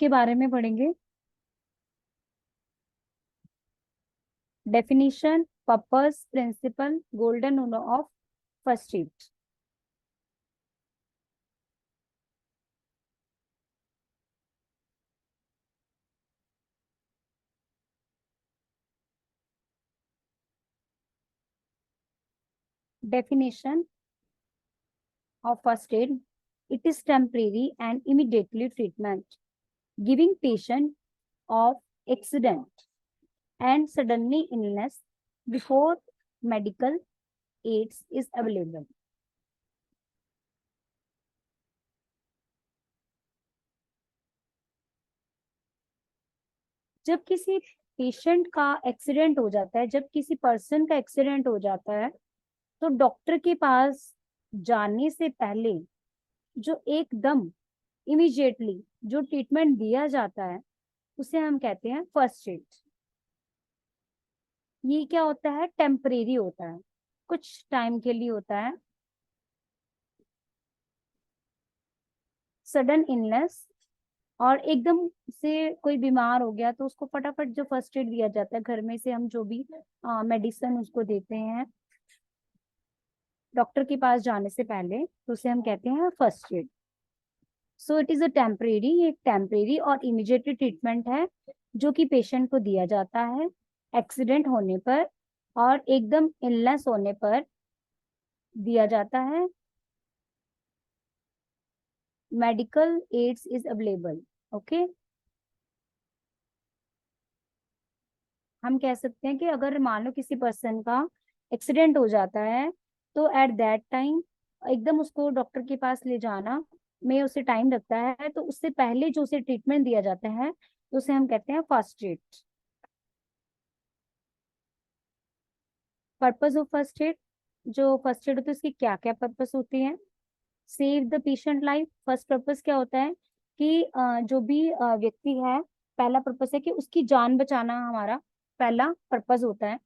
के बारे में पढ़ेंगे। Definition, purpose, principle, golden rule of first aid. Definition of first aid: it is temporary and immediately treatment, giving patient of accident and suddenly illness before medical aids is available. जब किसी patient का accident हो जाता है, जब किसी person का accident हो जाता है, तो डॉक्टर के पास जाने से पहले जो एकदम इमीडिएटली जो ट्रीटमेंट दिया जाता है उसे हम कहते हैं फर्स्ट एड। ये क्या होता है? टेम्परेरी होता है, कुछ टाइम के लिए होता है। सडन इलनेस, और एकदम से कोई बीमार हो गया तो उसको फटाफट जो फर्स्ट एड दिया जाता है, घर में से हम जो भी मेडिसिन उसको देते हैं डॉक्टर के पास जाने से पहले, तो उसे हम कहते हैं first add. So it is a temporary, एक टेम्परेरी और इमीडिएटली ट्रीटमेंट है जो कि पेशेंट को दिया जाता है एक्सीडेंट होने पर और एकदम इलनेस होने पर दिया जाता है। Medical aids is available. Okay, हम कह सकते हैं कि अगर मान लो किसी पर्सन का एक्सीडेंट हो जाता है तो एट दैट टाइम एकदम उसको डॉक्टर के पास ले जाना में उसे टाइम लगता है, तो उससे पहले जो उसे ट्रीटमेंट दिया जाता है तो उसे हम कहते हैं first add. Purpose of first aid, जो फर्स्ट एड होती है उसकी क्या क्या पर्पस होती है? Save the patient life. First purpose क्या होता है कि जो भी व्यक्ति है, पहला पर्पस है कि उसकी जान बचाना हमारा पहला पर्पस होता है।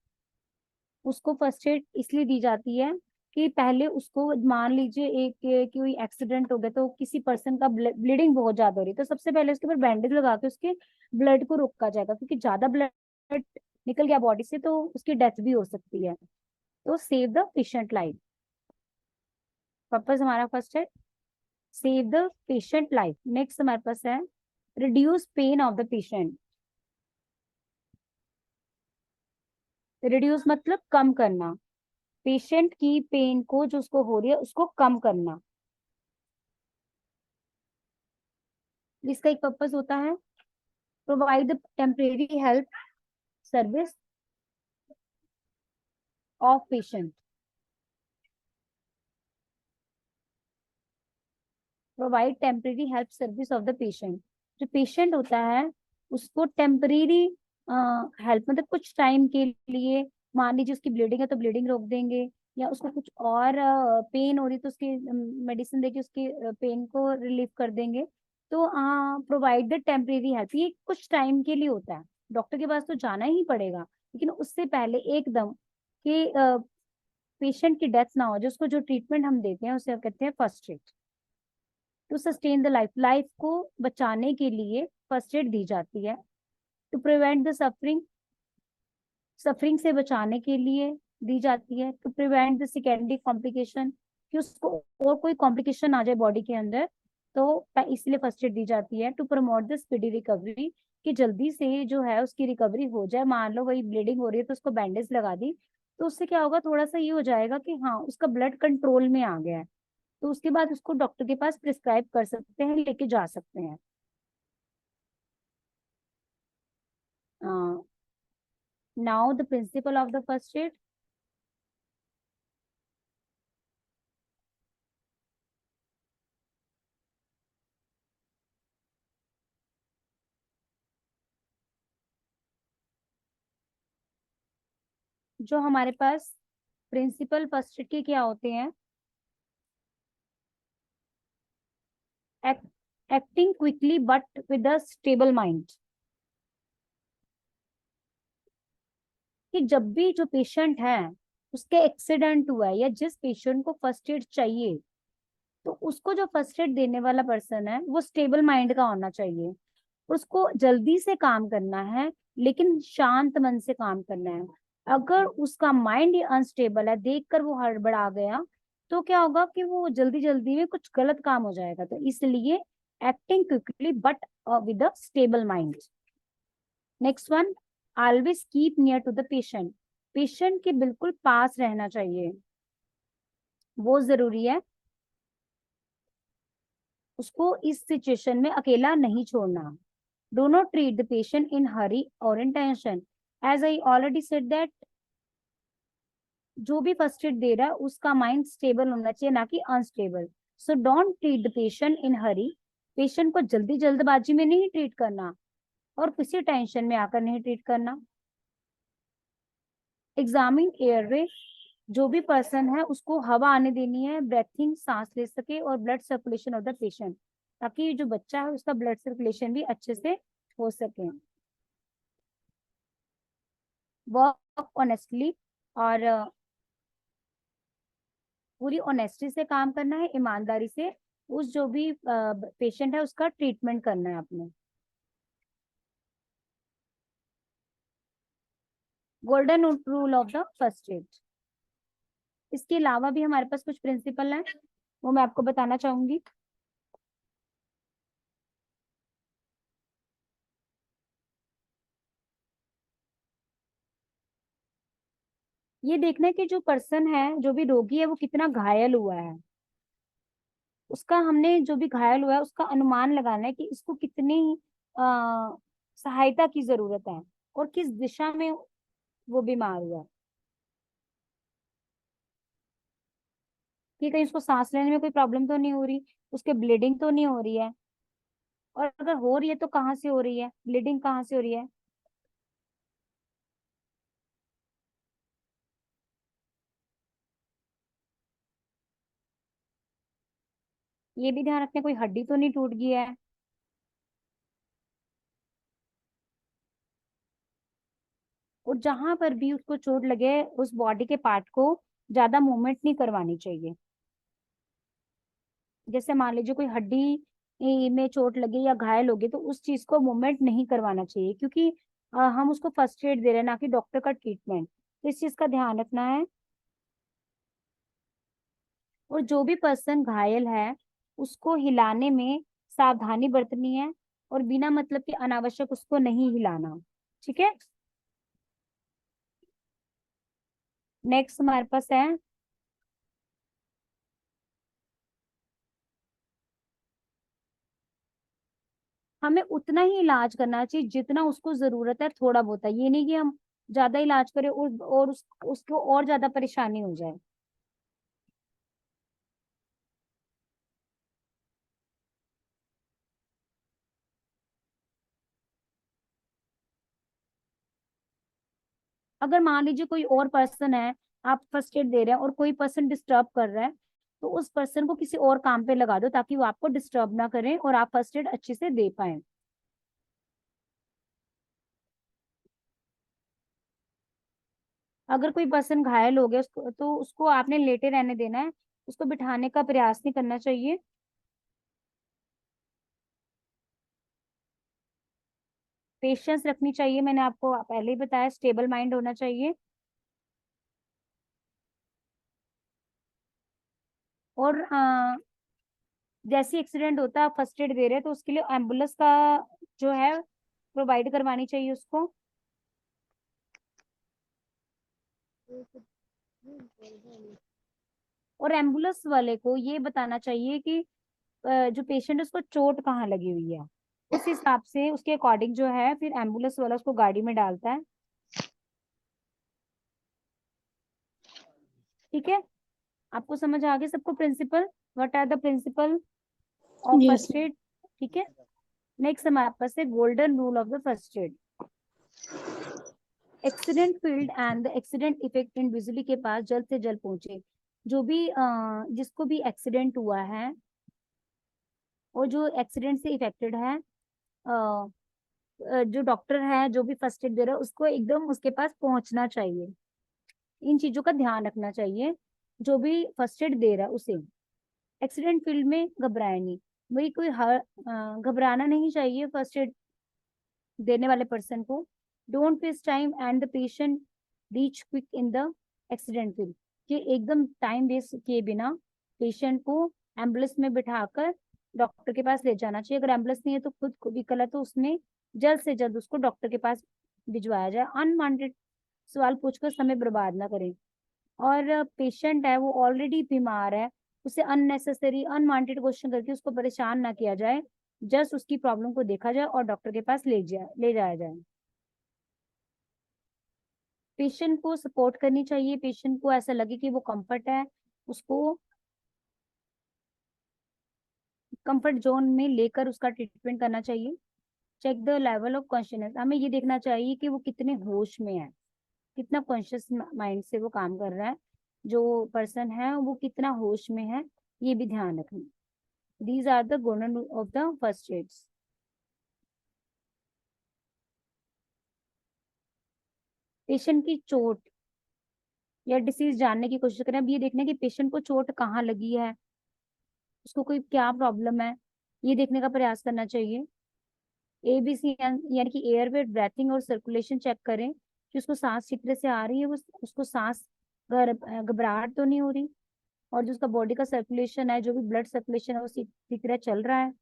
उसको फर्स्ट एड इसलिए दी जाती है कि पहले उसको मान लीजिए एक कोई एक्सीडेंट हो गया तो किसी पर्सन का ब्लीडिंग बहुत ज्यादा हो रही है, तो सबसे पहले उसके ऊपर बैंडेज लगा के उसके ब्लड को रोका जाएगा, क्योंकि ज्यादा ब्लड निकल गया बॉडी से तो उसकी डेथ भी हो सकती है। तो save the patient life, purpose हमारा फर्स्ट है save the patient life. Next हमारे पास है reduce pain of the patient. Reduce मतलब कम करना, पेशेंट की पेन को जो उसको हो रही है उसको कम करना, इसका एक पर्पस होता है। Provide the temporary help service of patient. Provide temporary help service of the patient, जो पेशेंट होता है उसको टेम्परेरी हेल्प मतलब कुछ टाइम के लिए, मान लीजिए उसकी ब्लीडिंग है तो ब्लीडिंग रोक देंगे, या उसको कुछ और पेन हो रही तो उसकी मेडिसिन देके उसकी पेन को रिलीफ कर देंगे। तो प्रोवाइड द टेम्परेरी हेल्प, ये कुछ टाइम के लिए होता है। डॉक्टर के पास तो जाना ही पड़ेगा, लेकिन उससे पहले एकदम कि पेशेंट की डेथ ना हो, जो उसको जो ट्रीटमेंट हम देते हैं उसे कहते हैं first aid. To sustain the life, life को बचाने के लिए फर्स्ट एड दी जाती है। To prevent the suffering, suffering से बचाने के लिए दी जाती है। To prevent the secondary complication, कि उसको और कोई कॉम्प्लिकेशन आ जाए बॉडी के अंदर, तो इसलिए फर्स्ट एड दी जाती है। To promote the speedy recovery, कि जल्दी से जो है उसकी रिकवरी हो जाए। मान लो वही ब्लीडिंग हो रही है तो उसको बैंडेज लगा दी, तो उससे क्या होगा, थोड़ा सा ये हो जाएगा कि हाँ उसका ब्लड कंट्रोल में आ गया है, तो उसके बाद उसको डॉक्टर के पास प्रिस्क्राइब कर सकते हैं, लेके जा सकते हैं। Now the principle of the first aid. जो हमारे पास प्रिंसिपल फर्स्ट एड के क्या होते हैं? Acting quickly but with a stable mind, कि जब भी जो पेशेंट है उसके एक्सीडेंट हुआ है या जिस पेशेंट को फर्स्ट एड चाहिए, तो उसको जो फर्स्ट एड देने वाला पर्सन है वो स्टेबल माइंड का होना चाहिए। उसको जल्दी से काम करना है, लेकिन शांत मन से काम करना है। अगर उसका माइंड ही अनस्टेबल है, देखकर वो हड़बड़ा गया, तो क्या होगा कि वो जल्दी जल्दी में कुछ गलत काम हो जाएगा। तो इसलिए acting quickly but with a stable mind. Next one, always keep near to the patient. Patient के बिल्कुल पास रहना चाहिए, वो जरूरी है। उसको इस सिचुएशन में अकेला नहीं छोड़ना। Do not treat the patient in hurry और in tension. As I already said that जो भी फर्स्ट एड दे रहा है उसका माइंड स्टेबल होना चाहिए, ना कि unstable. So don't treat the patient in Hari. Patient को जल्दी जल्दबाजी में नहीं ट्रीट करना, और किसी टेंशन में आकर नहीं ट्रीट करना। Examine airway. जो भी पर्सन है उसको हवा आने देनी है, ब्रेथिंग, सांस ले सके, और blood circulation of the patient, ताकि जो बच्चा है उसका ब्लड सर्कुलेशन भी अच्छे से हो सके। वर्क ऑनेस्टली, और पूरी ऑनेस्टी से काम करना है, ईमानदारी से उस जो भी पेशेंट है उसका ट्रीटमेंट करना है आपने। Golden rule of the first add. इसके अलावा भी हमारे पास कुछ प्रिंसिपल हैं, वो मैं आपको बताना चाहूंगी। ये देखना है कि जो पर्सन है, जो भी रोगी है, वो कितना घायल हुआ है। उसका, हमने जो भी घायल हुआ है उसका अनुमान लगाना है कि इसको कितनी सहायता की जरूरत है, और किस दिशा में वो बीमार हुआ है। कि कहीं उसको सांस लेने में कोई प्रॉब्लम तो नहीं हो रही, उसके ब्लीडिंग तो नहीं हो रही है, और अगर हो रही है तो कहाँ से हो रही है, ब्लीडिंग कहाँ से हो रही है। ये भी ध्यान रखना, कोई हड्डी तो नहीं टूट गई है। और जहां पर भी उसको चोट लगे, उस बॉडी के पार्ट को ज्यादा मूवमेंट नहीं करवानी चाहिए। जैसे मान लीजिए कोई हड्डी में चोट लगी या घायल हो गई, तो उस चीज को मूवमेंट नहीं करवाना चाहिए, क्योंकि हम उसको फर्स्ट एड दे रहे हैं, ना कि डॉक्टर का ट्रीटमेंट। तो इस चीज का ध्यान रखना है। और जो भी पर्सन घायल है उसको हिलाने में सावधानी बरतनी है, और बिना मतलब के अनावश्यक उसको नहीं हिलाना। ठीक है। नेक्स्ट हमारे पास है, हमें उतना ही इलाज करना चाहिए जितना उसको जरूरत है, थोड़ा बहुत है, ये नहीं कि हम ज्यादा इलाज करें और उसको और ज्यादा परेशानी हो जाए। अगर मान लीजिए कोई और पर्सन है, आप फर्स्ट एड दे रहे हैं और कोई पर्सन डिस्टर्ब कर रहा है, तो उस पर्सन को किसी और काम पे लगा दो, ताकि वो आपको डिस्टर्ब ना करें और आप फर्स्ट एड अच्छे से दे पाए। अगर कोई पर्सन घायल हो गया, उसको तो उसको आपने लेटे रहने देना है, उसको बिठाने का प्रयास नहीं करना चाहिए। पेशेंस रखनी चाहिए, मैंने आपको पहले ही बताया, स्टेबल माइंड होना चाहिए। और जैसे एक्सीडेंट होता है, फर्स्ट एड दे रहे हैं, तो उसके लिए एम्बुलेंस का जो है प्रोवाइड करवानी चाहिए उसको। और एम्बुलेंस वाले को ये बताना चाहिए कि जो पेशेंट है उसको चोट कहाँ लगी हुई है। उस हिसाब से, उसके अकॉर्डिंग जो है, फिर एम्बुलेंस वाला उसको गाड़ी में डालता है। ठीक है। आपको समझ आ गया सबको principle, what are the principle of Yes. First aid. ठीक है। नेक्स्ट हमारे पास है golden rule of the first aid. Accident field and the accident effect in बिजली के पास जल्द से जल्द पहुंचे। जो भी जिसको भी एक्सीडेंट हुआ है, और जो एक्सीडेंट से इफेक्टेड है, जो डॉक्टर है, जो भी फर्स्ट एड दे रहा है, उसको एकदम उसके पास पहुंचना चाहिए। इन चीजों का ध्यान रखना चाहिए, जो भी फर्स्ट एड दे रहा है उसे। एक्सीडेंट फील्ड में घबराए नहीं, वही कोई घबराना नहीं चाहिए फर्स्ट एड देने वाले पर्सन को, don't waste time and the patient reach quick in the accident field, कि एकदम टाइम वेस्ट किए बिना पेशेंट को एम्बुलेंस में बिठाकर डॉक्टर के पास ले जाना चाहिए। अगर एम्बुलेंस नहीं है तो खुद को व्हीकल है तो उसमें जल्द से जल्द उसको डॉक्टर के पास भिजवाया जाए। अनवांटेड सवाल पूछकर समय बर्बाद ना करें। और पेशेंट है वो ऑलरेडी बीमार है, उसे अननेसेसरी अनवांटेड क्वेश्चन करके उसको परेशान ना किया जाए। जस्ट उसकी प्रॉब्लम को देखा जाए और डॉक्टर के पास ले जाया जाए। पेशेंट को सपोर्ट करनी चाहिए, पेशेंट को ऐसा लगे कि वो कंफर्ट है, उसको कंफर्ट जोन में लेकर उसका ट्रीटमेंट करना चाहिए। Check the level of consciousness, हमें ये देखना चाहिए कि वो कितने होश में है, कितना कॉन्शियस माइंड से वो काम कर रहा है, जो पर्सन है वो कितना होश में है, ये भी ध्यान रखना। These are the golden rule of the first aids. Patient की चोट या डिसीज जानने की कोशिश करें। अब ये देखना है कि पेशेंट को चोट कहाँ लगी है, उसको कोई क्या प्रॉब्लम है, ये देखने का प्रयास करना चाहिए। एबीसी यानी कि एयरवे, ब्रेथिंग और सर्कुलेशन चेक करें कि उसको सांस ठीक तरह से आ रही है, वो उसको सांस घबराहट तो नहीं हो रही, और जो उसका बॉडी का सर्कुलेशन है, जो भी ब्लड सर्कुलेशन है वो ठीक तरह चल रहा है।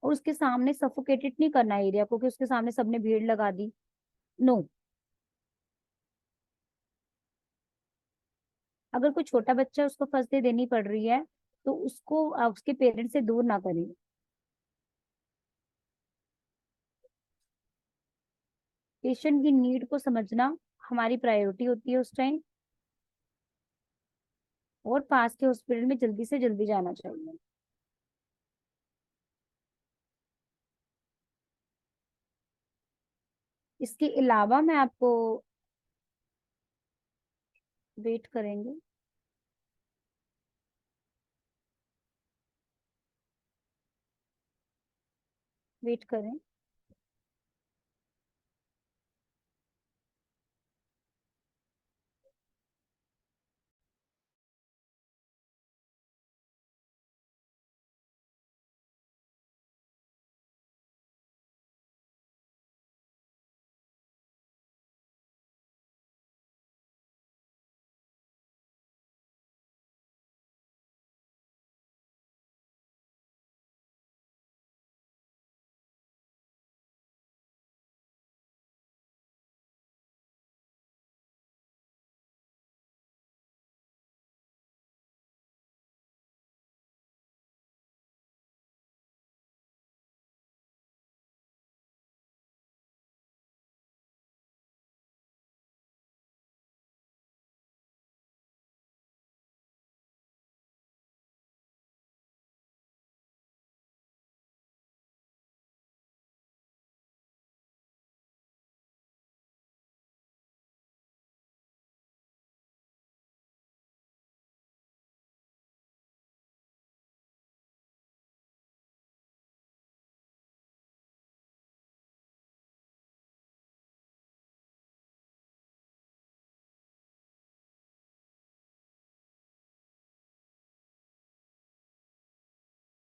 और उसके सामने सफोकेटेड नहीं करना एरिया को कि उसके सामने सबने भीड़ लगा दी, नो। अगर कोई छोटा बच्चा है, उसको फर्स्ट डे देनी पड़ रही है तो उसको उसके पेरेंट्स से दूर ना करें। पेशेंट की नीड को समझना हमारी प्रायोरिटी होती है उस टाइम, और पास के हॉस्पिटल में जल्दी से जल्दी जाना चाहिए। इसके अलावा मैं आपको, वेट करेंगे, वेट करें।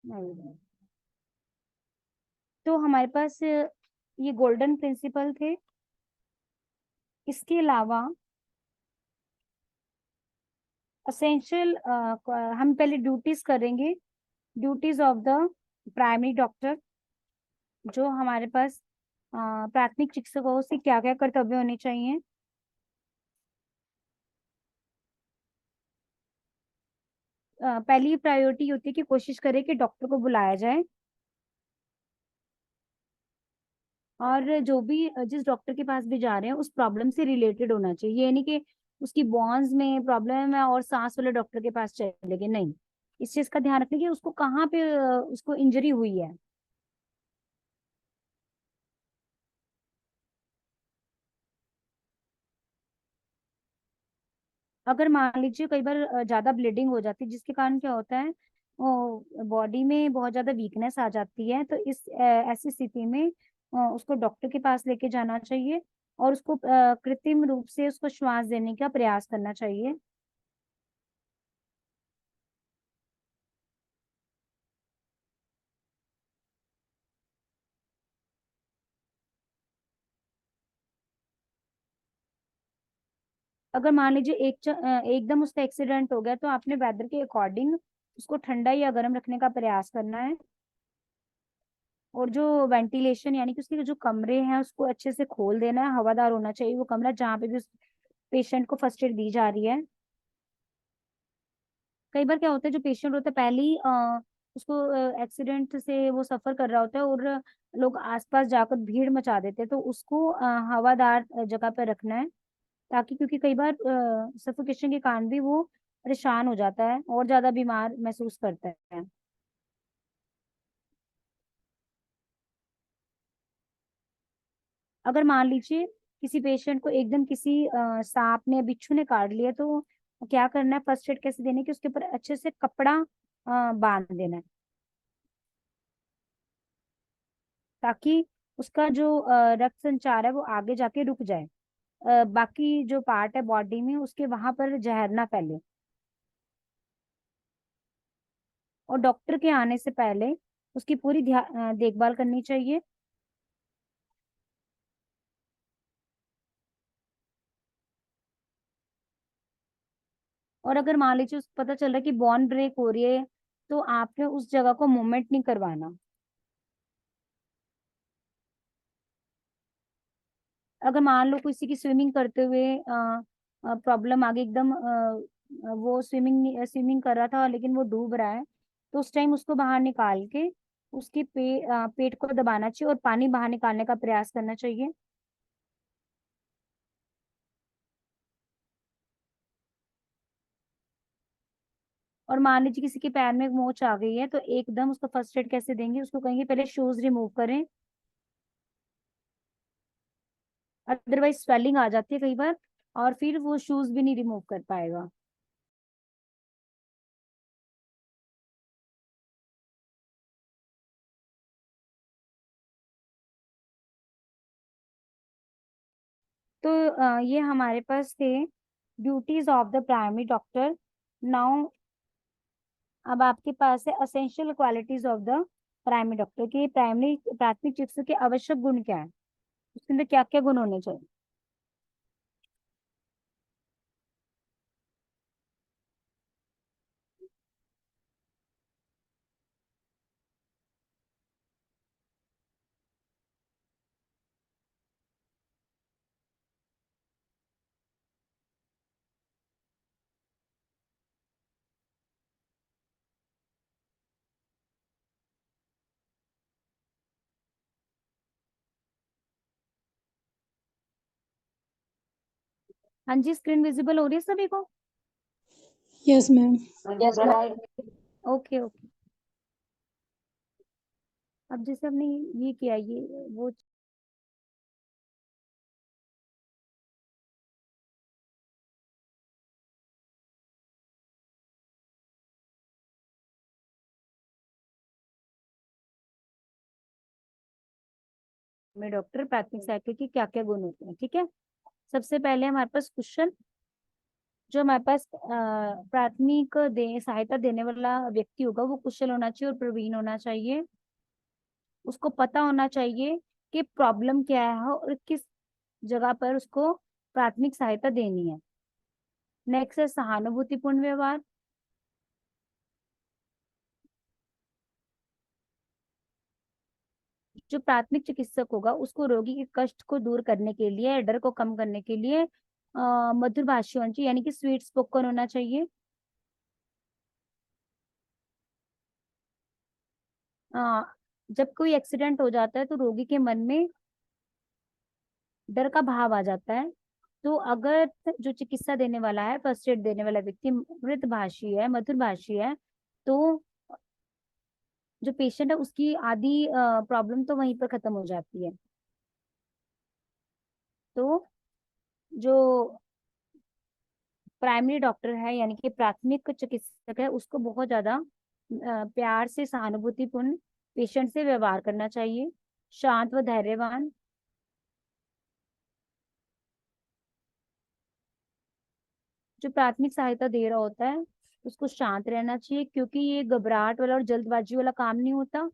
नहीं, तो हमारे पास ये गोल्डन प्रिंसिपल थे। इसके अलावा असेंशियल, हम पहले ड्यूटीज करेंगे। Duties of the primary doctor, जो हमारे पास प्राथमिक चिकित्सकों से क्या क्या कर्तव्य होने चाहिए। पहली प्रायोरिटी होती है कि कोशिश करें कि डॉक्टर को बुलाया जाए, और जो भी जिस डॉक्टर के पास भी जा रहे हैं उस प्रॉब्लम से रिलेटेड होना चाहिए। ये नहीं कि उसकी बॉन्स में प्रॉब्लम है और सांस वाले डॉक्टर के पास चले गए, नहीं। इस चीज का ध्यान रखना कि उसको कहाँ पे उसको इंजरी हुई है। अगर मान लीजिए कई बार ज्यादा ब्लीडिंग हो जाती है, जिसके कारण क्या होता है, बॉडी में बहुत ज्यादा वीकनेस आ जाती है, तो इस ऐसी स्थिति में उसको डॉक्टर के पास लेके जाना चाहिए, और उसको कृत्रिम रूप से उसको श्वास देने का प्रयास करना चाहिए। अगर मान लीजिए एकदम उसका एक्सीडेंट हो गया, तो आपने वेदर के अकॉर्डिंग उसको ठंडा या गर्म रखने का प्रयास करना है। और जो वेंटिलेशन यानी कि उसके जो कमरे हैं उसको अच्छे से खोल देना है, हवादार होना चाहिए वो कमरा जहाँ पे भी उस पेशेंट को फर्स्ट एड दी जा रही है। कई बार क्या होता है, जो पेशेंट होता है पहले ही उसको एक्सीडेंट से वो सफर कर रहा होता है, और लोग आसपास जाकर भीड़ मचा देते हैं, तो उसको हवादार जगह पर रखना है, ताकि क्योंकि कई बार सफोकेशन के कारण भी वो परेशान हो जाता है और ज्यादा बीमार महसूस करता है। अगर मान लीजिए किसी पेशेंट को एकदम किसी सांप ने बिच्छू ने काट लिया, तो क्या करना है, फर्स्ट एड कैसे देने की, उसके ऊपर अच्छे से कपड़ा बांध देना है, ताकि उसका जो रक्त संचार है वो आगे जाके रुक जाए, बाकी जो पार्ट है बॉडी में उसके वहां पर जहर ना फैले। और डॉक्टर के आने से पहले उसकी पूरी देखभाल करनी चाहिए। और अगर मान लीजिए उसको पता चल रहा है कि बॉन ब्रेक हो रही है, तो आपने उस जगह को मूवमेंट नहीं करवाना। अगर मान लो किसी की स्विमिंग करते हुए प्रॉब्लम आ गई एकदम, वो स्विमिंग स्विमिंग कर रहा था लेकिन वो डूब रहा है, तो उस टाइम उसको बाहर निकाल के उसके पेट को दबाना चाहिए और पानी बाहर निकालने का प्रयास करना चाहिए। और मान लीजिए किसी के पैर में मोच आ गई है, तो एकदम उसको फर्स्ट एड कैसे देंगे, उसको कहेंगे पहले शूज रिमूव करें, अदरवाइज स्वेलिंग आ जाती है कई बार, और फिर वो शूज भी नहीं रिमूव कर पाएगा। तो ये हमारे पास थे duties of the primary doctor. Now अब आपके पास है essential qualities of the primary doctor, की प्राइमरी प्राथमिक चिकित्सक के आवश्यक गुण क्या है, उसके अंदर क्या क्या गुण होने चाहिए। हाँ जी, स्क्रीन विजिबल हो रही है सभी को। Yes ma'am. Yes ma'am. Okay okay. अब जैसे हमने ये किया, ये वो में डॉक्टर प्राथमिक सहायक के क्या क्या गुण होते हैं, ठीक है। सबसे पहले हमारे पास क्वेश्चन, जो हमारे पास प्राथमिक सहायता देने वाला व्यक्ति होगा वो कुशल होना चाहिए और प्रवीण होना चाहिए। उसको पता होना चाहिए कि प्रॉब्लम क्या है और किस जगह पर उसको प्राथमिक सहायता देनी है। नेक्स्ट है सहानुभूतिपूर्ण व्यवहार। जो प्राथमिक चिकित्सक होगा उसको रोगी के कष्ट को दूर करने के लिए, डर को कम करने के लिए मधुर भाषी होना चाहिए, यानी कि स्वीट स्पोकन होना चाहिए। अ, जब कोई एक्सीडेंट हो जाता है तो रोगी के मन में डर का भाव आ जाता है, तो अगर जो चिकित्सा देने वाला है, फर्स्ट एड देने वाला व्यक्ति मृत भाषी है, मधुर भाषी है, तो जो पेशेंट है उसकी आधी प्रॉब्लम तो वहीं पर खत्म हो जाती है। तो जो प्राइमरी डॉक्टर है यानी कि प्राथमिक चिकित्सक है, उसको बहुत ज्यादा प्यार से सहानुभूतिपूर्ण पेशेंट से व्यवहार करना चाहिए, शांत व धैर्यवान। जो प्राथमिक सहायता दे रहा होता है उसको शांत रहना चाहिए, क्योंकि ये घबराहट वाला और जल्दबाजी वाला काम नहीं होता,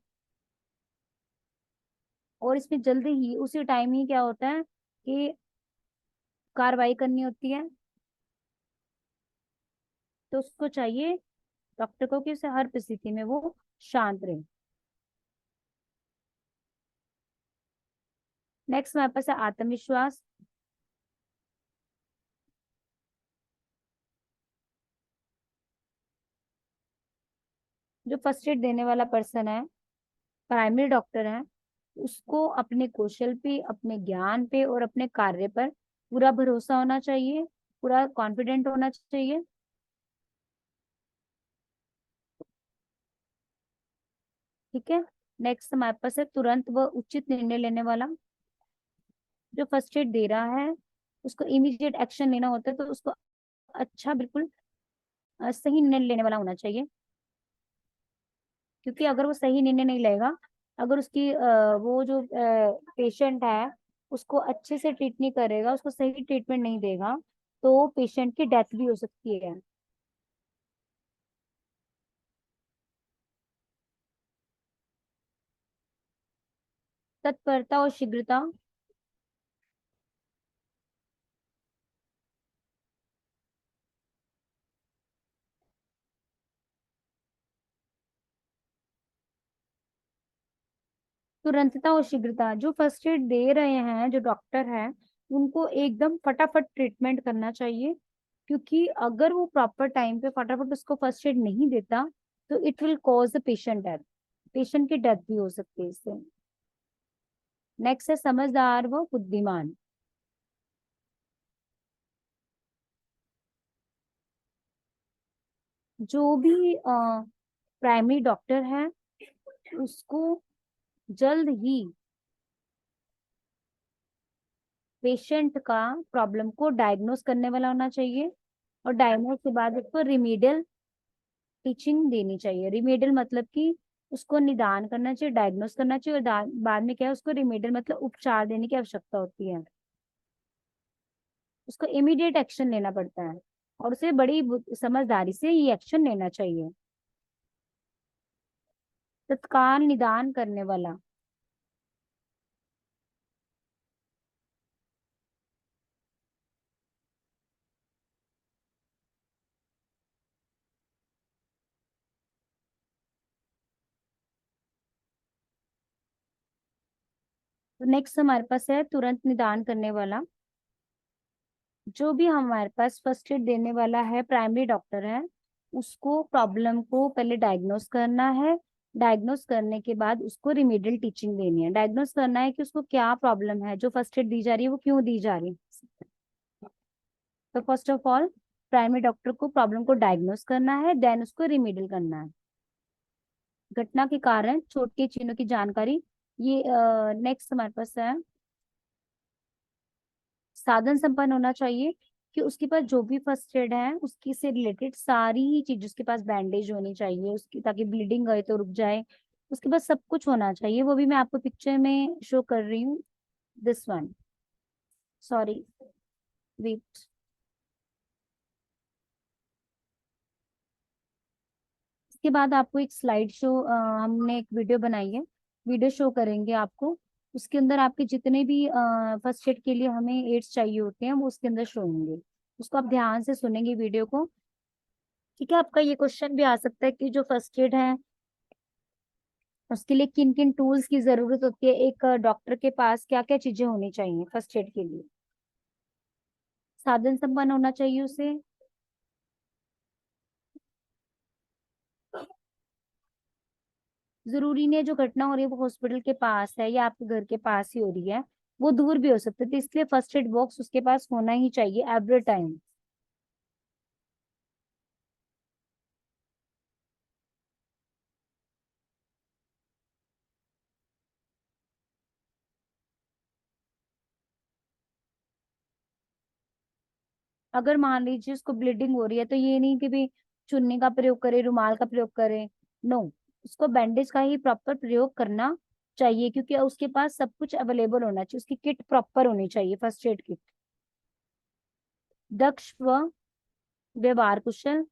और इसमें जल्दी ही उसी टाइम ही क्या होता है कि कार्रवाई करनी होती है। तो उसको चाहिए डॉक्टर को कि उसे हर परिस्थिति में वो शांत रहे। नेक्स्ट हमारे पास है आत्मविश्वास। जो फर्स्ट एड देने वाला पर्सन है, प्राइमरी डॉक्टर है, उसको अपने कौशल पे, अपने ज्ञान पे और अपने कार्य पर पूरा भरोसा होना चाहिए, पूरा कॉन्फिडेंट होना चाहिए। ठीक है। नेक्स्ट हमारे पास है तुरंत व उचित निर्णय लेने वाला। जो फर्स्ट एड दे रहा है उसको इमीडिएट एक्शन लेना होता है, तो उसको अच्छा बिल्कुल सही निर्णय लेने वाला होना चाहिए। क्योंकि अगर वो सही निर्णय नहीं लेगा, अगर उसकी वो जो पेशेंट है उसको अच्छे से ट्रीट नहीं करेगा, उसको सही ट्रीटमेंट नहीं देगा, तो पेशेंट की डेथ भी हो सकती है। तत्परता और शीघ्रता। तुरंतता और शीघ्रता, जो फर्स्ट एड दे रहे हैं, जो डॉक्टर है, उनको एकदम फटाफट ट्रीटमेंट करना चाहिए। क्योंकि अगर वो प्रॉपर टाइम पे फटाफट उसको फर्स्ट एड नहीं देता, तो it will cause the patient death, patient की डेथ भी हो सकती है इससे। नेक्स्ट है समझदार व बुद्धिमान। जो भी प्राइमरी डॉक्टर है उसको जल्द ही पेशेंट का प्रॉब्लम को डायग्नोस करने वाला होना चाहिए, और डायग्नोस के बाद उसको रिमीडियल टीचिंग देनी चाहिए। रिमेडियल मतलब कि उसको निदान करना चाहिए, डायग्नोस करना चाहिए, और बाद में क्या है, उसको रिमेडियल मतलब उपचार देने की आवश्यकता होती है। उसको इमीडिएट एक्शन लेना पड़ता है, और उसे बड़ी समझदारी से ये एक्शन लेना चाहिए। तत्काल निदान करने वाला। तो नेक्स्ट हमारे पास है तुरंत निदान करने वाला। जो भी हमारे पास फर्स्ट एड देने वाला है, प्राइमरी डॉक्टर है, उसको प्रॉब्लम को पहले डायग्नोस करना है। डायग्नोस करने के बाद उसको रिमीडियल टीचिंग देनी है। डायग्नोस करना है कि उसको क्या प्रॉब्लम है, जो फर्स्ट एड दी जा रही है वो क्यों दी जा रही है। तो first of all primary doctor को प्रॉब्लम को डायग्नोस करना है, देन उसको रिमीडियल करना है। घटना के कारण छोटे चिन्हों की जानकारी। ये नेक्स्ट हमारे पास है साधन संपन्न होना चाहिए, कि उसके पास जो भी फर्स्ट एड है उसकी से रिलेटेड सारी ही चीज, उसके पास बैंडेज होनी चाहिए उसकी, ताकि ब्लीडिंग गए तो रुक जाए। उसके पास सब कुछ होना चाहिए, वो भी मैं आपको पिक्चर में शो कर रही हूँ। This one, sorry, wait. इसके बाद आपको एक स्लाइड शो, हमने एक वीडियो बनाई है, वीडियो शो करेंगे आपको। उसके अंदर आपके जितने भी फर्स्ट एड के लिए हमें एड्स चाहिए होते हैं वो उसके अंदर शो होंगे। उसको आप ध्यान से सुनेंगे वीडियो को। ठीक है। आपका ये क्वेश्चन भी आ सकता है कि जो फर्स्ट एड है उसके लिए किन किन टूल्स की जरूरत होती है, एक डॉक्टर के पास क्या क्या चीजें होनी चाहिए फर्स्ट एड के लिए। साधन संपन्न होना चाहिए उसे। जरूरी नहीं है जो घटना हो रही है वो हॉस्पिटल के पास है या आपके घर के पास ही हो रही है, वो दूर भी हो सकती है, तो इसलिए फर्स्ट एड बॉक्स उसके पास होना ही चाहिए एवरी टाइम। अगर मान लीजिए उसको ब्लीडिंग हो रही है, तो ये नहीं कि भी चुन्नी का प्रयोग करे, रुमाल का प्रयोग करे। नो, उसको बैंडेज का ही प्रॉपर प्रयोग करना चाहिए, क्योंकि उसके पास सब कुछ अवेलेबल होना चाहिए, उसकी किट प्रॉपर होनी चाहिए, फर्स्ट एड किट। दक्ष व व्यवहार कुशल।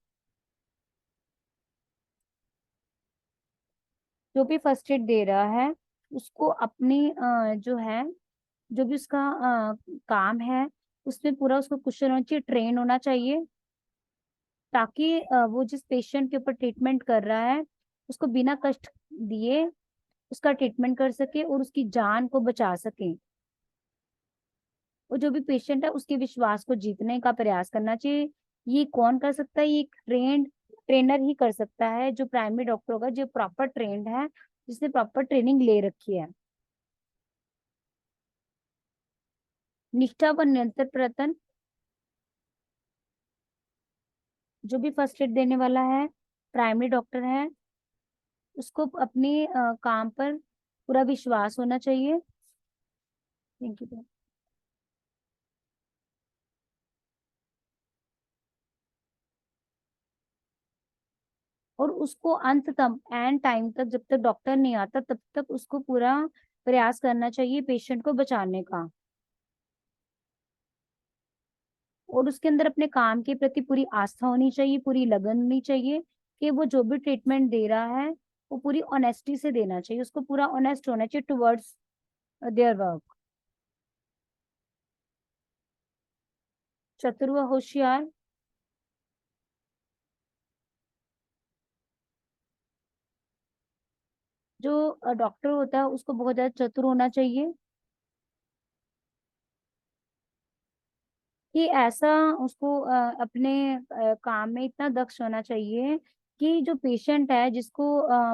जो भी फर्स्ट एड दे रहा है उसको अपनी जो है, जो भी उसका काम है उसमें पूरा उसको कुशल होना चाहिए, ट्रेन होना चाहिए। ताकि वो जिस पेशेंट के ऊपर ट्रीटमेंट कर रहा है उसको बिना कष्ट दिए उसका ट्रीटमेंट कर सके और उसकी जान को बचा सके। और जो भी पेशेंट है उसके विश्वास को जीतने का प्रयास करना चाहिए। ये कौन कर सकता है? ये एक ट्रेनर ही कर सकता है, जो प्राइमरी डॉक्टर होगा, जो प्रॉपर ट्रेंड है, जिसने प्रॉपर ट्रेनिंग ले रखी है। निष्ठा व निरंतर प्रयत्न, जो भी फर्स्ट एड देने वाला है, प्राइमरी डॉक्टर है, उसको अपने काम पर पूरा विश्वास होना चाहिए। Thank you. और उसको अंत तक, एंड टाइम तक, जब तक डॉक्टर नहीं आता तब तक उसको पूरा प्रयास करना चाहिए पेशेंट को बचाने का। और उसके अंदर अपने काम के प्रति पूरी आस्था होनी चाहिए, पूरी लगन होनी चाहिए कि वो जो भी ट्रीटमेंट दे रहा है वो पूरी ऑनेस्टी से देना चाहिए, उसको पूरा ऑनेस्ट होना चाहिए टुवर्ड्स देयर वर्क। चतुर व होशियार, जो डॉक्टर होता है उसको बहुत ज्यादा चतुर होना चाहिए, कि ऐसा उसको अपने काम में इतना दक्ष होना चाहिए कि जो पेशेंट है, जिसको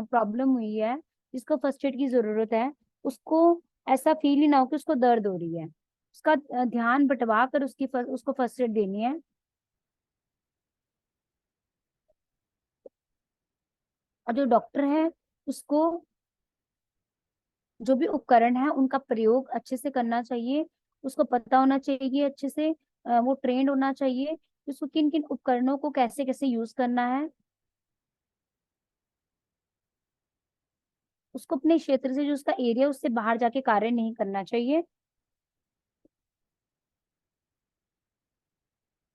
प्रॉब्लम हुई है, जिसको फर्स्ट एड की जरूरत है, उसको ऐसा फील ही ना हो कि उसको दर्द हो रही है। उसका ध्यान बंटवा कर उसको फर्स्ट एड देनी है। और जो डॉक्टर है उसको जो भी उपकरण है उनका प्रयोग अच्छे से करना चाहिए। उसको पता होना चाहिए अच्छे से, वो ट्रेंड होना चाहिए कि उसको किन किन उपकरणों को कैसे कैसे यूज करना है। उसको अपने क्षेत्र से, जो उसका एरिया, उससे बाहर जाके कार्य नहीं करना चाहिए।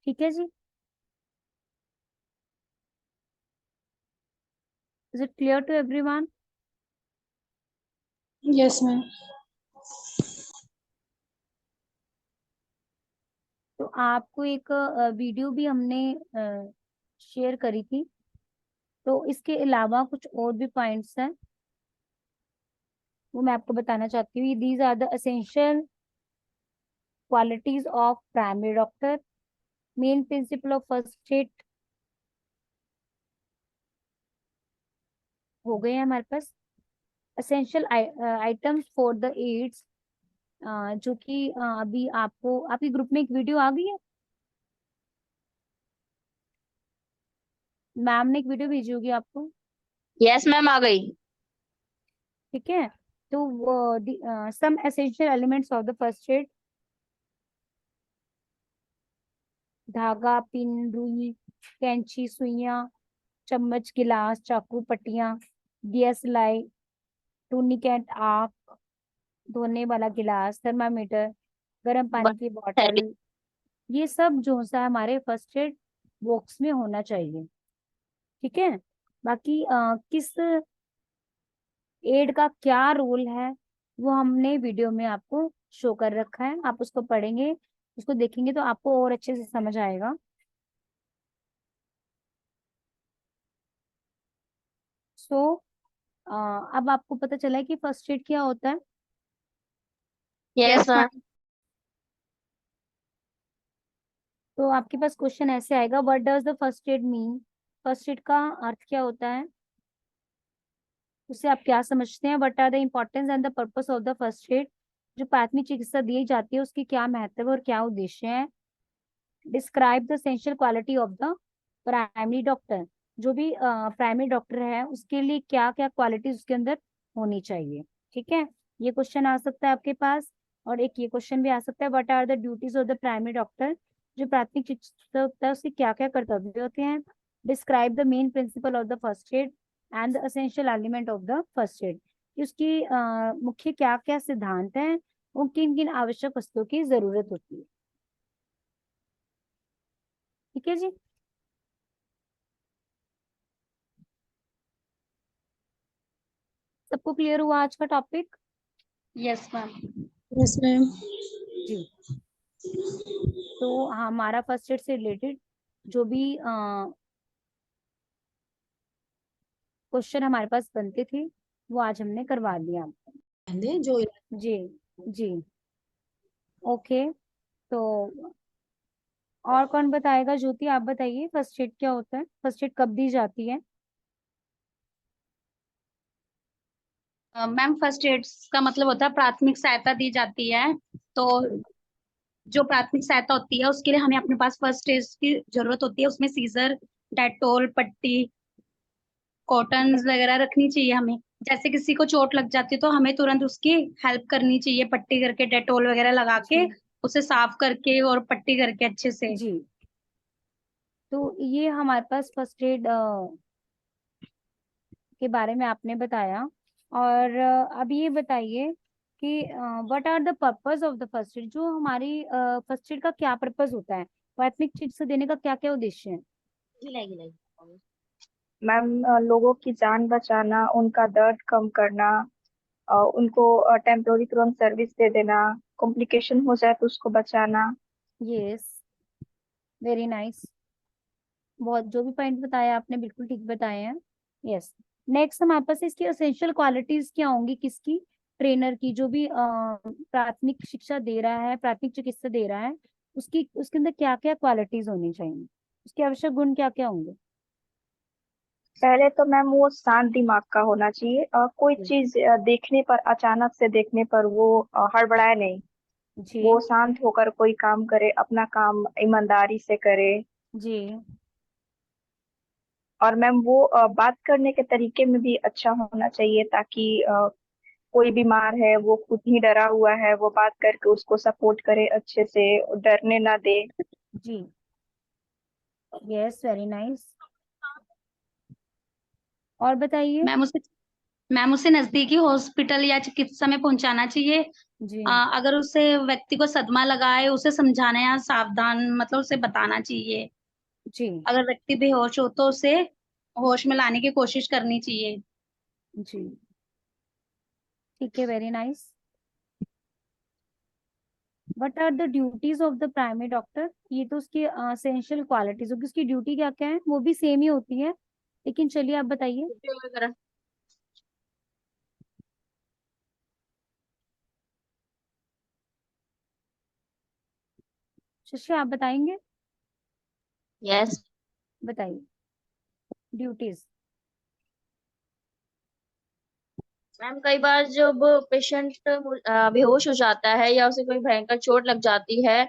ठीक है जी। Is it clear to everyone? Yes, ma'am. तो आपको एक वीडियो भी हमने शेयर करी थी, तो इसके अलावा कुछ और भी पॉइंट्स हैं, वो मैं आपको बताना चाहती हूँ। These are the essential qualities of primary doctor, main principle of first aid हो गए हैं हमारे पास। Essential items for the aids, जो कि अभी आपको आपके ग्रुप में एक वीडियो आ गई है, मैम ने एक वीडियो भेजी होगी आपको। यस मैम, आ गई। ठीक है, तो some essential elements of the first aid: धागा, पिन, रुई, कैंची, सुइयां, चम्मच, गिलास, चाकू, पट्टियां, DSLI, टूनिकेट, आग, धोने वाला गिलास, थर्मामीटर, गर्म पानी की थैली। बोतल। ये सब जो सा हमारे फर्स्ट एड बॉक्स में होना चाहिए। ठीक है। बाकी किस एड का क्या रोल है वो हमने वीडियो में आपको शो कर रखा है, आप उसको पढ़ेंगे, उसको देखेंगे तो आपको और अच्छे से समझ आएगा। सो अब आपको पता चला है कि फर्स्ट एड क्या होता है। Yes ma'am. तो आपके पास क्वेश्चन ऐसे आएगा, what does the first add mean? First aid का अर्थ क्या होता है, उससे आप क्या समझते हैं? What are the importance and the purpose of the first aid? जो प्राथमिक चिकित्सा दी जाती है उसकी क्या महत्व और क्या उद्देश्य है? Describe the essential quality of the primary doctor, जो भी प्राइमरी डॉक्टर है उसके लिए क्या क्या क्वालिटीज उसके अंदर होनी चाहिए। ठीक है, ये क्वेश्चन आ सकता है आपके पास। और एक ये क्वेश्चन भी आ सकता है, what are the duties of the primary doctor? जो प्राथमिक चिकित्सक होता है उसके क्या क्या कर्तव्य होते हैं? Describe the main principle of the first add and the essential element of the first add, उसकी मुख्य क्या क्या सिद्धांत हैं, और किन किन आवश्यक वस्तुओं की जरूरत होती है। ठीक है जी। सबको क्लियर हुआ आज का topic? Yes ma'am. Yes, ma'am. जी। तो हमारा फर्स्ट एड से रिलेटेड जो भी क्वेश्चन हमारे पास बनते थे वो आज हमने करवा दिया। पहले जो जी जी ओके। तो और कौन बताएगा? ज्योति आप बताइए, फर्स्ट एड क्या होता है, फर्स्ट एड कब दी जाती है? मैम फर्स्ट एड का मतलब होता है प्राथमिक सहायता दी जाती है। तो जो प्राथमिक सहायता होती है उसके लिए हमें अपने पास फर्स्ट एड की जरूरत होती है। उसमें सीजर, डेटोल, पट्टी, कॉटन वगैरह रखनी चाहिए हमें। जैसे किसी को चोट लग जाती है तो हमें तुरंत उसकी हेल्प करनी चाहिए, पट्टी करके, डेटोल वगैरह लगा के जी उसे साफ करके और पट्टी करके अच्छे से। जी। तो ये हमारे पास फर्स्ट एड के बारे में आपने बताया। और अब ये बताइए कि what are the purpose of the first aid? जो हमारी फर्स्ट एड का क्या पर्पस होता है, प्राथमिक चिकित्सा देने का क्या क्या उद्देश्य है? मैम लोगों की जान बचाना, उनका दर्द कम करना, उनको टेम्पोररी तुरंत सर्विस दे देना, कॉम्प्लिकेशन हो जाए तो उसको बचाना। Yes, very nice. बहुत जो भी पॉइंट बताया आपने बिल्कुल ठीक बताए हैं। यस। नेक्स्ट हमारे पास इसकी एसेंशियल क्वालिटीज क्या होंगी किसकी? ट्रेनर की, जो भी प्राथमिक शिक्षा दे रहा है, प्राथमिक चिकित्सा दे रहा है, उसकी उसके अंदर क्या क्या क्वालिटीज होनी चाहिए, उसके आवश्यक गुण क्या क्या होंगे? पहले तो मैम वो शांत दिमाग का होना चाहिए, कोई जी चीज देखने पर, अचानक से देखने पर वो हड़बड़ाए नहीं। जी वो शांत होकर कोई काम करे, अपना काम ईमानदारी से करे। जी और मैम वो बात करने के तरीके में भी अच्छा होना चाहिए, ताकि कोई बीमार है, वो खुद ही डरा हुआ है, वो बात करके उसको सपोर्ट करे अच्छे से, डरने ना दे। जी। Yes, very nice. और बताइए। मैम उसे मैम उसे नजदीकी हॉस्पिटल या चिकित्सा में पहुंचाना चाहिए। जी अगर उसे व्यक्ति को सदमा लगा है उसे समझाना या सावधान मतलब उसे बताना चाहिए। जी अगर व्यक्ति बेहोश हो तो उसे होश में लाने की कोशिश करनी चाहिए। जी ठीक है, very nice. What are the duties of the primary doctor? ये तो उसकी एसेंशियल क्वालिटीज होगी, उसकी ड्यूटी क्या क्या है, वो भी सेम ही होती है, लेकिन चलिए आप बताइए। शशि आप बताएंगे? यस बताइए ड्यूटीज। मैम कई बार जब पेशेंट बेहोश हो जाता है या उसे कोई भयंकर चोट लग जाती है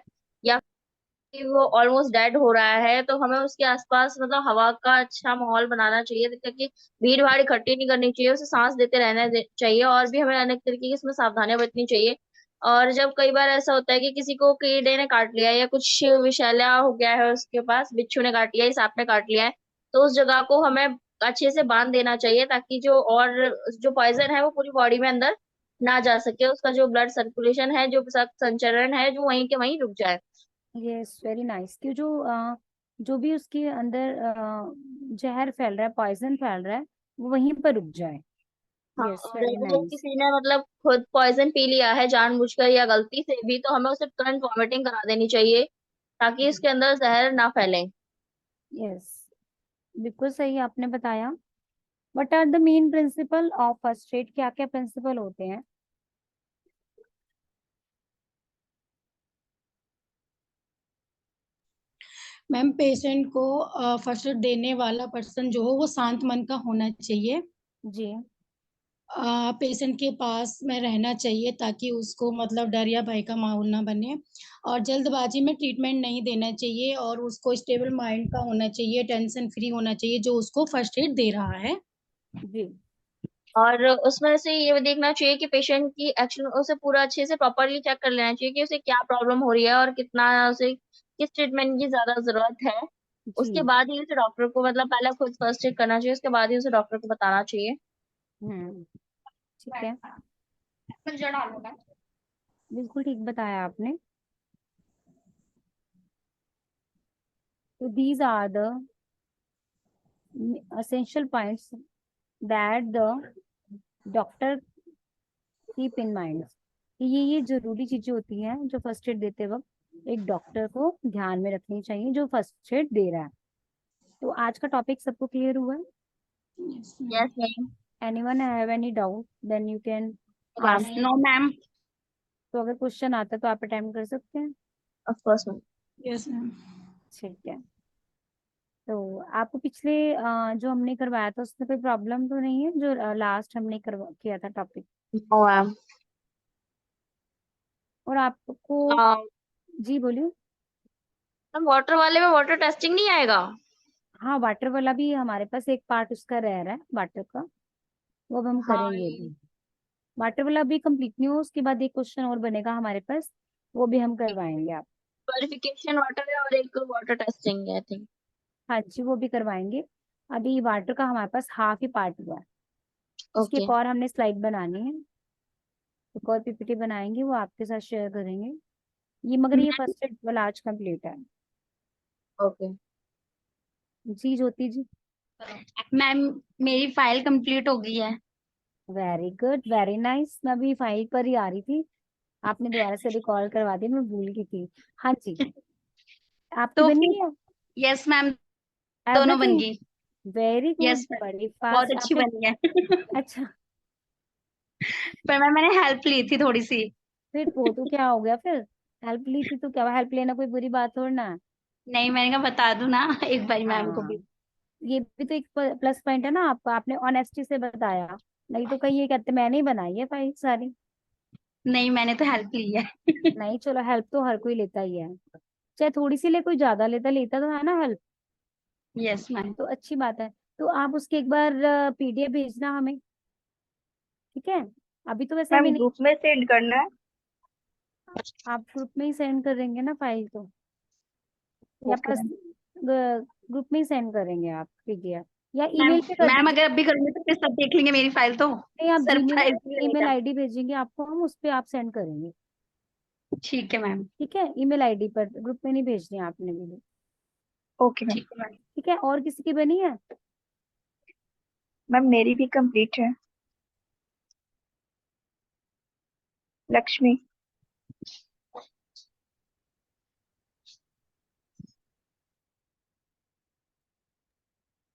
या फिर वो ऑलमोस्ट डेड हो रहा है तो हमें उसके आसपास मतलब हवा का अच्छा माहौल बनाना चाहिए ताकि भीड़ भाड़ इकट्ठी नहीं करनी चाहिए, उसे सांस देते रहना चाहिए और भी हमें अनेक तरीके की इसमें सावधानियां बरतनी चाहिए। और जब कई बार ऐसा होता है कि किसी को कीड़े ने काट लिया है या कुछ विषैला हो गया है, उसके पास बिच्छू ने काट लिया है, सांप ने काट लिया है, तो उस जगह को हमें अच्छे से बांध देना चाहिए ताकि जो पॉइजन है वो पूरी बॉडी में अंदर ना जा सके, उसका जो ब्लड सर्कुलेशन है, जो संचरण है, जो वहीं के वहीं रुक जाए। Yes, very nice. कि जो भी उसके अंदर जहर फैल रहा है, पॉइजन फैल रहा है, वो वहीं पर रुक जाए। हाँ, यस, और वेरी अगर नाइस। किसी ने मतलब खुद पॉइजन पी लिया है जानबूझकर या गलती से भी, तो हमें उसे तुरंत वॉमिटिंग करा देनी चाहिए ताकि इसके अंदर जहर ना फैले। यस, बिल्कुल सही आपने बताया। What are the main principle of first aid? क्या क्या प्रिंसिपल होते हैं? मैम पेशेंट को फर्स्ट एड देने वाला पर्सन जो हो वो शांत मन का होना चाहिए। जी पेशेंट के पास में रहना चाहिए ताकि उसको मतलब डर या भय का माहौल ना बने, और जल्दबाजी में ट्रीटमेंट नहीं देना चाहिए, और उसको स्टेबल माइंड का होना चाहिए, टेंशन फ्री होना चाहिए जो उसको फर्स्ट एड दे रहा है। जी और उसमें से ये देखना चाहिए कि पेशेंट की एक्शन उसे पूरा अच्छे से प्रॉपरली चेक कर लेना चाहिए कि उसे क्या प्रॉब्लम हो रही है और कितना उसे किस ट्रीटमेंट की ज्यादा जरूरत है। जी उसके बाद ही उसे डॉक्टर को मतलब पहले खुद फर्स्ट एड करना चाहिए, उसके बाद ही उसे डॉक्टर को बताना चाहिए। ठीक है, बिल्कुल ठीक बताया आपने। तो these are the essential points that the doctor keep in mind। ये जरूरी चीजें होती हैं जो फर्स्ट एड देते वक्त एक डॉक्टर को ध्यान में रखनी चाहिए जो फर्स्ट एड दे रहा है। तो आज का टॉपिक सबको क्लियर हुआ है? Yes, ma'am. Yes, ma'am. Anyone have any doubt? Then you can Ma'am. ask. No ma'am. तो अगर क्वेश्चन आता है तो आप अटेम्प्ट कर सकते हैं। Of course, ma'am. Yes, ma'am. ठीक है। तो आपको पिछले जो हमने करवाया था उसमें कोई प्रॉब्लम तो नहीं है, जो लास्ट हमने किया था टॉपिक? No, ma'am. और आपको जी बोलिए। मैम वाटर वाले में वाटर टेस्टिंग नहीं आएगा? हाँ, वाटर वाला भी हमारे पास एक पार्ट उसका रह रहा है, वाटर का, वो अब हम हाँ, करेंगे अभी। वाटर वाला भी कंप्लीट नहीं हो, उसके बाद एक क्वेश्चन और बनेगा हमारे पास, वो भी हम करवाएंगे आप। प्योरिफिकेशन वाटर है और एक वाटर टेस्टिंग है, आई थिंक। हाँ जी, वो भी करवाएंगे। अभी वाटर का हमारे पास हाफ ही पार्ट हुआ है, उसकी ओके। एक और हमने स्लाइड बनानी है, एक और पीपीटी बनाएंगे, वो आपके साथ शेयर करेंगे। ये मगर ये फर्स्ट एड वाला आज कंप्लीट है। ओके। जी ज्योति जी। मैम मेरी फाइल कंप्लीट हो गई है। Very good, very nice. मैं अभी फाइल पर ही आ रही थी, आपने दोबारा से रिकॉल करवा दी, मैं भूल गई थी। हाँ जी, आपकी तो बनी फिर है यस मैम, दोनों बन एवरीथिंग? गई। वेरी गुड, यस मैम, बड़ी बहुत फास्ट अच्छी आपने। बनी है। अच्छा, पर मैम मैंने हेल्प ली थी थोड़ी सी। फिर वो तो क्या हो गया फिर, हेल्प ली थी तो क्या, हेल्प लेना कोई बुरी बात थोड़ी ना है। नहीं, मैंने कहा बता दूं ना एक बार मैम को हाँ, भी। ये भी तो एक प्लस पॉइंट है ना आपका, आपने ऑनेस्टी से बताया, नहीं तो कहीं ये कहते मैंने ही बनाई है फाइल सारी। नहीं, मैंने तो हेल्प ली है। नहीं चलो, हेल्प तो हर कोई लेता ही है, चाहे थोड़ी सी ले कोई ज्यादा लेता, लेता तो है ना हेल्प, यस मैम। तो अच्छी बात है। तो आप उसकी एक बार पीडीएफ भेजना हमें, ठीक है? अभी तो वैसे मैम हमें नहीं, ग्रुप में सेंड करना है? आप ग्रुप में ही सेंड करेंगे ना फाइल तो, या ओके बस मैम। ग्रुप में ही सेंड करेंगे आप पीडीएफ, या ईमेल पे कर मैम दीजिए। अगर अभी करूंगी तो फिर सब देख लेंगे मेरी फाइल तो नहीं, आप जीमेल सरप्राइज भी ईमेल रहेगा। आईडी भेजेंगे आपको, हम उस पे आप सेंड करेंगे। ठीक है मैम। ठीक है, ईमेल आईडी पर, ग्रुप में नहीं भेजनी है आपने भी। Okay ma'am. ठीक है मैम। ठीक है, और किसी की बनी है? मैम मेरी भी कंप्लीट है। लक्ष्मी।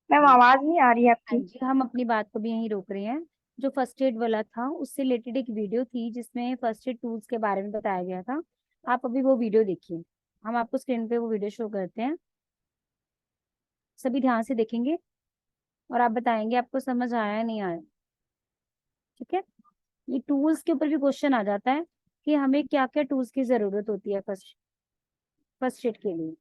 मैम आवाज नहीं आ रही है हाँ आपकी। जी, हम अपनी बात को भी यहीं रोक रहे हैं। जो फर्स्ट एड वाला था उससे रिलेटेड एक वीडियो थी जिसमें फर्स्ट एड टूल्स के बारे में बताया गया था, आप अभी वो वीडियो देखिए, हम आपको स्क्रीन पे वो वीडियो शो करते हैं, सभी ध्यान से देखेंगे और आप बताएंगे आपको समझ आया या नहीं आया। ठीक है, ये टूल्स के ऊपर भी क्वेश्चन आ जाता है कि हमें क्या क्या टूल्स की जरूरत होती है फर्स्ट फर्स्ट एड के लिए।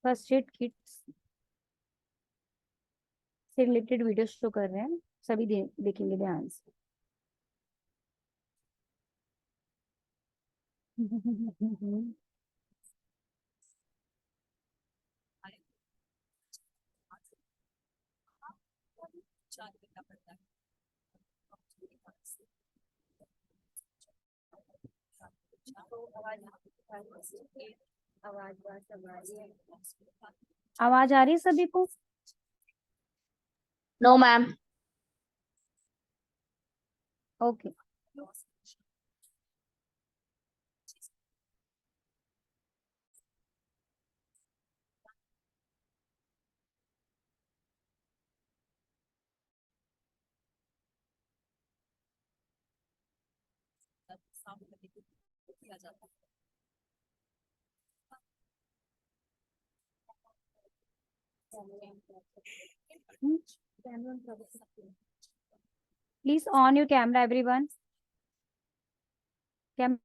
फर्स्ट एड किट्स से रिलेटेड वीडियो शो कर रहे हैं, सभी देखेंगे ध्यान से। आवाज आ रही है सभी को? No ma'am. Okay. Please on your camera, everyone. Cam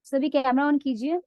सभी कैमरा ऑन कीजिए।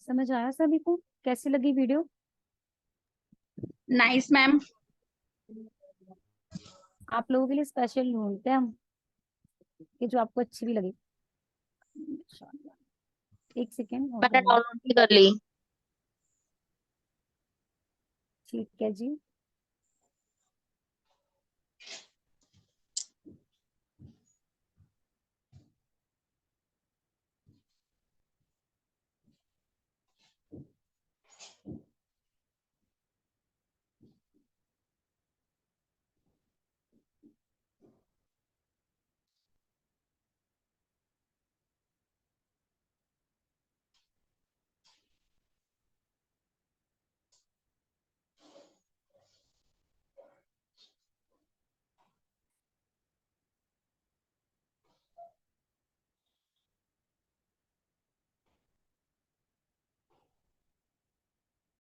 समझ आया सभी को? कैसी लगी वीडियो? Nice ma'am. आप लोगों के लिए स्पेशल ढूंढते हैं हम कि जो आपको अच्छी भी लगे। एक सेकेंड मैंने डाउनलोड भी कर ली। ठीक है जी।